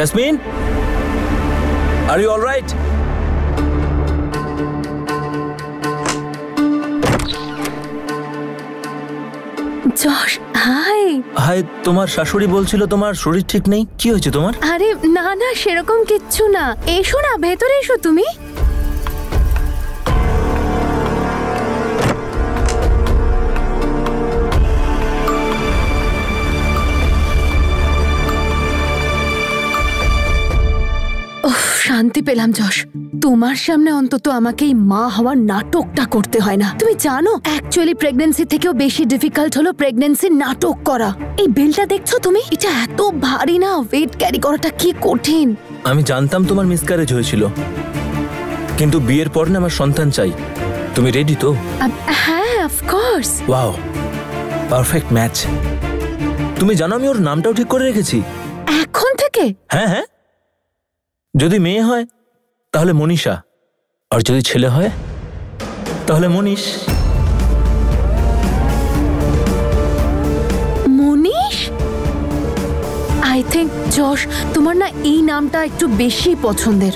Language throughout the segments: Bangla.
Jasmine, are you all right? Josh, hi. Hi, তোমার শাশুড়ি বলছিল তোমার শরীর ঠিক নেই, কি হয়েছে তোমার? আরে না না, সেরকম কিচ্ছু না। এসো না, ভেতরে এসো তুমি। শান্তি পেলাম যশ। তোমার সামনে অন্তত আমাকে এই মা হওয়ার নাটকটা করতে হয় না। তুমি জানো অ্যাকচুয়ালি প্রেগন্যান্সি থেকেও বেশি ডিফিকাল্ট হলো প্রেগন্যান্সির নাটক করা। এই বেলটা দেখছো তুমি, এটা এত ভারী না, ওয়েট ক্যারি করাটা কি কঠিন। আমি জানতাম তোমার মিসক্যারেজ হয়েছিল, কিন্তু বিয়ের পর না আমার সন্তান চাই। তুমি রেডি তো? হ্যাঁ, of course. Wow, perfect match. তুমি জানো আমি ওর নামটাও ঠিক করে রেখেছি। এখন থেকে? হ্যাঁ হ্যাঁ, যদি মেয়ে হয় তাহলে মনীষা, আর যদি ছেলে হয় তাহলে মনীষ। মনীষ? আই থিঙ্ক যশ, তোমার না এই নামটা একটু বেশি পছন্দের।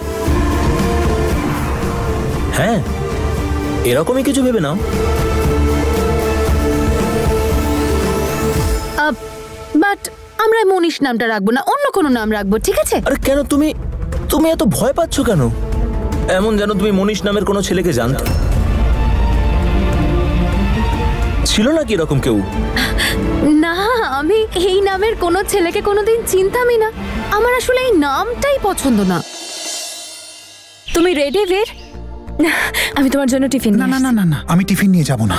হ্যাঁ, এরকমই কিছু ভেবে নাও। বাট আমরা মনীষ নামটা রাখবো না, অন্য কোনো নাম রাখবো, ঠিক আছে? আরে কেন, তুমি এত ভয় পাচ্ছ কেন? এমন যেন তুমি মনীষ নামের কোনো ছেলেকে জানতো। ছিল নাকি এরকম কেউ? না, আমি এই নামের কোনো ছেলেকে কোনোদিন চিনতামই না। আমার আসলে এই নামটাই পছন্দ না। তুমি রেডি বীর? আমি তোমার জন্য টিফিন না না না না না, আমি টিফিন নিয়ে যাব না।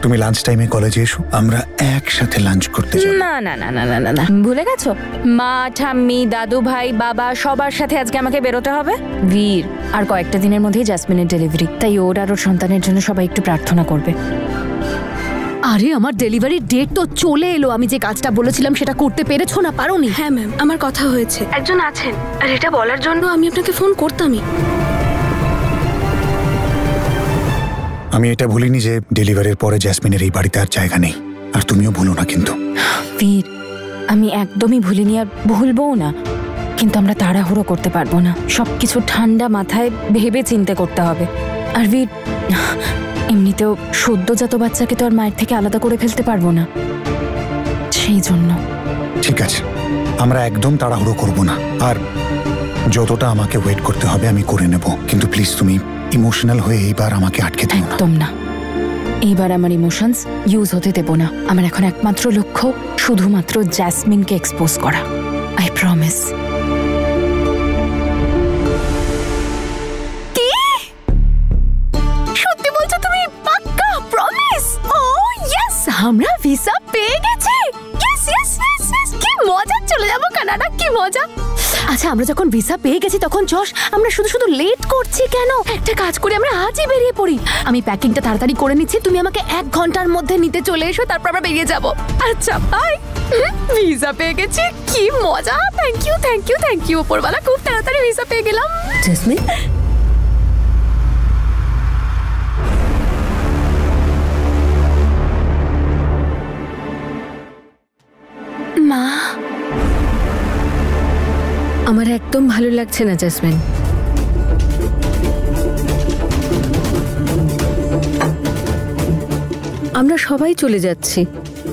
তুমি লাঞ্চ টাইমে কলেজে এসো, আমরা একসাথে লাঞ্চ করতে যাব। না না না না না না, ভুলে গেছো? মা, ঠাম্মি, দাদু ভাই, বাবা সবার সাথে আজকে আমাকে বেরোতে হবে। বীর, আর কয়েকটা দিনের মধ্যেই জাসমিনের ডেলিভারি, তাই ওর আর ওর সন্তানের জন্য সবাই একটু প্রার্থনা করবে। আরে আমার ডেলিভারির ডেট তো চলে এলো। আমি যে কাজটা বলেছিলাম সেটা করতে পেরেছো না? পারোনি? হ্যাঁ ম্যাম, আমার কথা হয়েছে, একজন আছেন, আর এটা বলার জন্য আমি আপনাকে ফোন করতামই। আমি এটা ভুলিনি যে ডেলিভারির পরে জ্যাসমিনের এই বাড়িতে আর জায়গা নেই, আর তুমিও ভুলো না কিন্তু। বীর, আমি একদমই ভুলিনি আর ভুলবও না, কিন্তু আমরা তাড়াহুড়ো করতে পারবো না। সবকিছু ঠান্ডা মাথায় ভেবে চিন্তে করতে হবে। আর বীর, এমনিতেও সদ্যজাত বাচ্চাকে তো আর মায়ের থেকে আলাদা করে ফেলতে পারবো না, সেই জন্য। ঠিক আছে, আমরা একদম তাড়াহুড়ো করব না, আর যতটা আমাকে ওয়েট করতে হবে আমি করে নেব, কিন্তু প্লিজ তুমি ইমোশনাল হয়ে এইবার আমাকে আটকে দিও না। একদম না, এইবার আমার ইমোশনস ইউজ হতে দেব না। আমার এখন একমাত্র লক্ষ্য শুধুমাত্র জ্যাসমিনকে এক্সপোজ করা। I promise. সত্যি বলছো তুমি? পাক্কা প্রমিস? ও ইয়েস, আমরা ভিসা পেয়ে গেছি। ইয়েস ইয়েস ইয়েস ইয়েস, কি মজা! চলে যাবো কানাডা, কি মজা। আচ্ছা, আমরা যখন ভিসা পেয়ে গেছি তখন যশ আমরা শুধু লেট করছি কেন? একটা কাজ করি, আমরা আজই বেরিয়ে পড়ি। আমি প্যাকিংটা তাড়াতাড়ি করে নিচ্ছি, তুমি আমাকে 1 ঘন্টার মধ্যে নিতে চলে এসো, তারপর আমরা বেরিয়ে যাব। আচ্ছা বাই। ভিসা পেয়ে গেছি, কি মজা! Thank you thank you thank you উপরওয়ালা, খুব তাড়াতাড়ি ভিসা পেয়ে গেলাম। জেসমিন, মা, আমার একদম ভালো লাগছে না জেসমিন। আমরা সবাই চলে যাচ্ছি,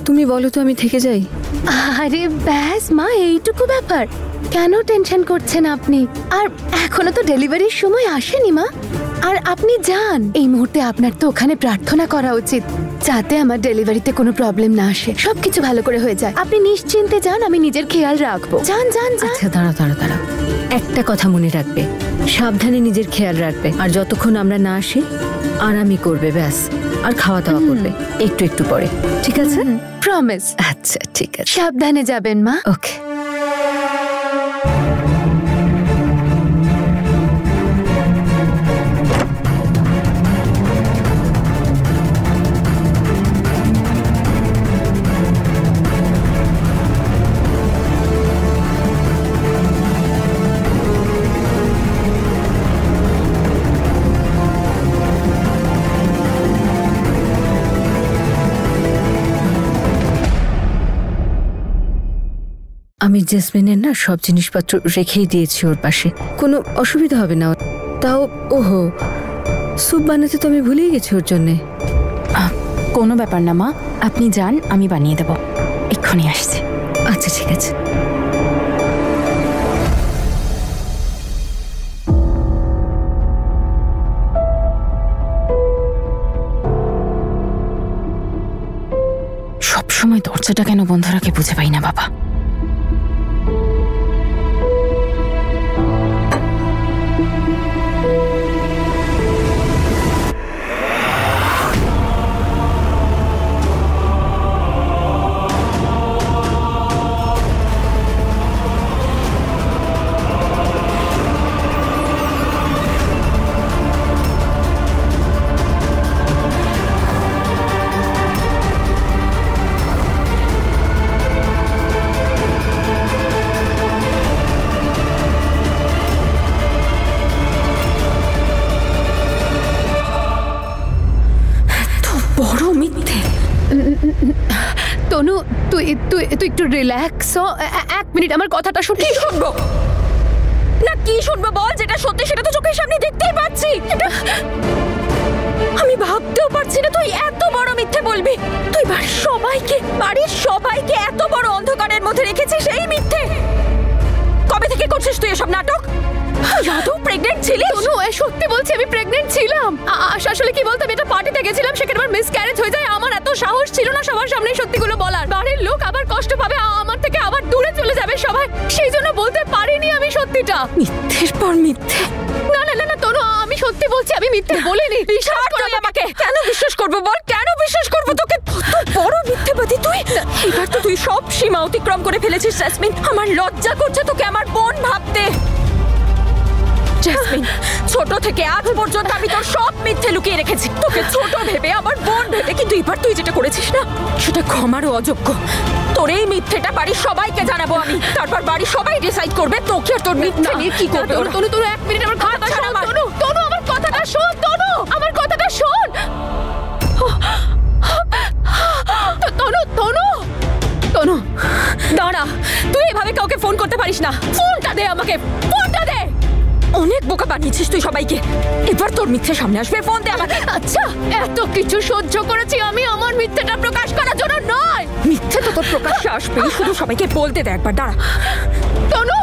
তুমি বলো তো আমি থেকে যাই? আরে ব্যাস মা, এইটুকু ব্যাপার, কেন টেনশন করছেন আপনি? আর এখনো তো ডেলিভারির সময় আসেনি মা। আর আপনি যান, এই মুহূর্তে আপনার তো ওখানে প্রার্থনা করা উচিত যাতে আমার ডেলিভারিতে কোনো প্রবলেম না আসে, সবকিছু ভালো করে হয়ে যায়। আপনি নিশ্চিন্তে যান, আমি নিজের খেয়াল রাখবো। যান যান যান। আচ্ছা দাঁড়াও, একটা কথা মনে রাখবে, সাবধানে নিজের খেয়াল রাখবে, আর যতক্ষণ আমরা না আসি আরামই করবে ব্যাস, আর খাওয়া দাওয়া করবে একটু একটু পরে, ঠিক আছে? প্রমিস। আচ্ছা ঠিক আছে, সাবধানে যাবেন মা। ওকে। আমি জেসমিনের না সব জিনিসপত্র রেখেই দিয়েছি ওর পাশে, কোনো অসুবিধা হবে না। তাও ওহো, স্যুপ বানাতে তো আমি ভুলেই গেছি ওর জন্যে। কোনো ব্যাপার না মা, আপনি যান, আমি বানিয়ে দেব, এক্ষুনি আসছি। আচ্ছা ঠিক আছে। সবসময় দরজাটা কেন বন্ধ রাখে বুঝে পাই না বাবা। তনু, তুই তুই তুই একটু রিল্যাক্স হ। এক মিনিট আমার কথাটা শুন। কি শুনবো না, কি শুনবো বল? যেটা সত্যি সেটা তো চোখের সামনে দেখতেই পাচ্ছি। আমি ভাবতেও পারছি না তুই এত বড় মিথ্যে বলবি। তুই বাড়ির সবাইকে এত বড় অন্ধকারের মধ্যে রেখেছিস এই মিথ্যে। কবে থেকে করছিস তুই এসব নাটক? তুই প্রেগনেন্ট ছিলিস? তনু, সত্যি বলছি আমি প্রেগনেন্ট ছিলাম। আসলে কি বলতো, আমি একটা পার্টিতে গেছিলাম, সেখানে আমার মিসক্যারেজ হয়ে যায়। আমার এত সাহস ছিল না সবার সামনে সত্যিগুলো বলার। বাড়ির লোক আবার কষ্ট পাবে, আমার থেকে আবার দূরে চলে যাবে সবাই, সেই জন্য বলতে পারিনি আমি সত্যিটা। মিথ্যের পর মিথ্যে। না না না না তনু, আমি সত্যি বলছি, আমি মিথ্যে বলিনি। বিশ্বাস কর আমাকে। কেন বিশ্বাস করবো বল? কেন বিশ্বাস করবো তোকে? কত বড় মিথ্যেবাদী তুই। এবার তো তুই সব সীমা অতিক্রম করে ফেলেছিস জেসমিন। আমার লজ্জা করছে তোকে আমার বোন ভাবতে। জেসমিন, ছোট থেকে আজ পর্যন্ত আমি তোর সব মিথ্যে লুকিয়ে রেখেছি, তোকে ছোট ভেবে, আমার বোন ভেবে। কিন্তু এবার তুই যেটা করেছিস না, সেটা ক্ষমারও অযোগ্য। তোর এই মিথ্যেটা বাড়ির সবাইকে জানাবো আমি, তারপর বাড়ির সবাই ডিসাইড করবে তোকে আর তোর মিথ্যে নিয়ে কি করবে। তনু তনু তনু, এক মিনিট আমার কথাটা শোন। তনু তনু, আমার কথাটা শোন। তনু, আমার কথাটা শোন। তনু তনু তনু দাঁড়া, তুই এভাবে কাউকে ফোন করতে পারিস না। ফোনটা দে আমাকে, ফোনটা দে। অনেক বোকা বানিয়েছিস তুই সবাইকে, এবার তোর মিথ্যে সামনে আসবে। ফোন দে আমাকে। আচ্ছা, এত কিছু সহ্য করেছি আমি আমার মিথ্যেটা প্রকাশ করার জন্য নয়। মিথ্যে তো তোর প্রকাশ্যে আসবে, শুধু সবাইকে বলতে দে একবার। দাঁড়া তনু,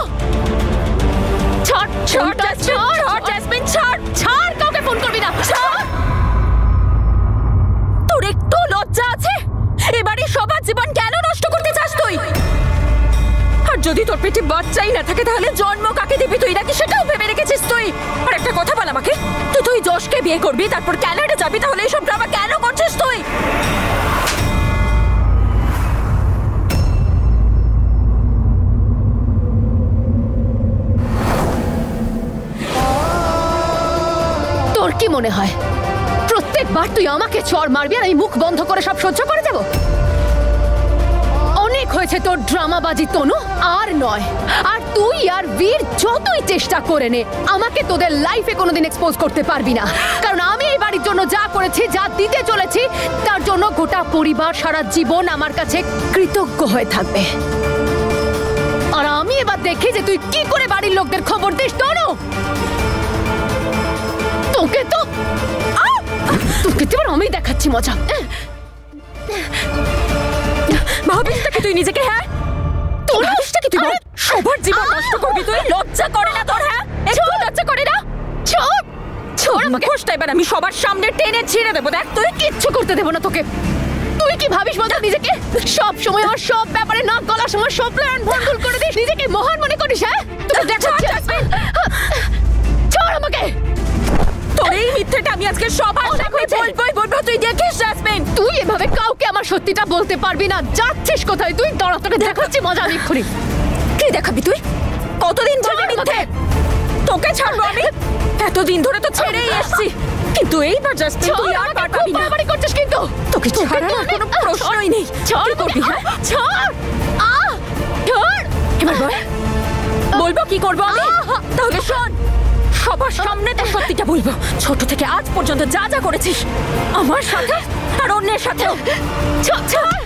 ছাড় ছাড় ছাড় জেসমিন, ছাড়। ছাড়, কাউকে ফোন করবি না। ছাড়। তোর একটু লজ্জা আছে? এবারে সবার জীবন কেন নষ্ট করতে চাস তুই? আর যদি তোর পেটে বাচ্চাই না থাকে তাহলে জন্ম কাকে দিবি তুই, নাকি সেটাও ভেবে রেখেছিস তুই? আর একটা কথা বল আমাকে, তুই যশকে বিয়ে করবি, তারপর ক্যানাডা যাবি, তাহলে এইসব ড্রামা কেন করছিস তুই? তোর কি মনে হয় প্রত্যেকবার তুই আমাকে চড় মারবি আর আমি মুখ বন্ধ করে সব সহ্য করে দেব? অনেক হয়েছে তোর ড্রামাবাজি তনু, আর নয়। আর তুই আর বীর যতই চেষ্টা করে নে, আমাকে তোদের লাইফে কোনোদিন এক্সপোজ করতে পারবি না। কারণ আমি এই বাড়ির জন্য যা করেছি, যা দিতে চলেছি, তার জন্য গোটা পরিবার সারা জীবন আমার কাছে কৃতজ্ঞ হয়ে থাকবে। আর আমি এবার দেখি যে তুই কি করে বাড়ির লোকদের খবর দিস। তনু, তোকে তো তোকে তো আমি দেখাচ্ছি মজা। ভাবিস নাকি তুই নিজেকে? হ্যাঁ, তোর ভাবিসটা কি তুই? সবার জীবন নষ্ট করবি তুই? লজ্জা করে না তোর? হ্যাঁ, একটু লজ্জা করে না? ছোট ছোট আমাকে কষ্ট, এবার আমি সবার সামনে টেনে ছিঁড়ে দেবো। দেখ, তুই কিচ্ছু করতে দেবো না তোকে। তুই কি ভাবিস মজা নিজেকে? সব সময় আমার সব ব্যাপারে নাক গলার সময় সব প্ল্যান ভুল করে দিস, নিজেকে মহান মনে করিস। হ্যাঁ, তোকে দেখাচ্ছি। ছাড় আমাকে। তোর এই মিথ্যেটা আমি আজকে সবার সামনে বলবো। তুই দেখিস জেসমিন, তুই এভাবে কাউকে আমার সত্যিটা বলতে পারবি না। যাচ্ছিস কোথায় তুই? দাঁড়া, তোকে দেখাচ্ছি মজা আমি এক্ষুনি। কি দেখাবি তুই? কতদিন ধরে মিথ্যে? তোকে ছাড়বো আমি? এতদিন ধরে তো ছেড়েই এসেছি, কিন্তু এইবার জেসমিন তুই আর পারবি না। বাড়াবাড়ি করছিস কিন্তু। তোকে ছাড়ার কোনো প্রশ্নই নেই। ছাড় করবি? হ্যাঁ, ছাড়। ছাড়। এবার বলবো কি করবো আমি? তাহলে শোন, সবার সামনে তো সত্যিটা বলবো। ছোট থেকে আজ পর্যন্ত যা যা করেছিস আমার সাথে আর অন্যের সাথেও। ছাড়।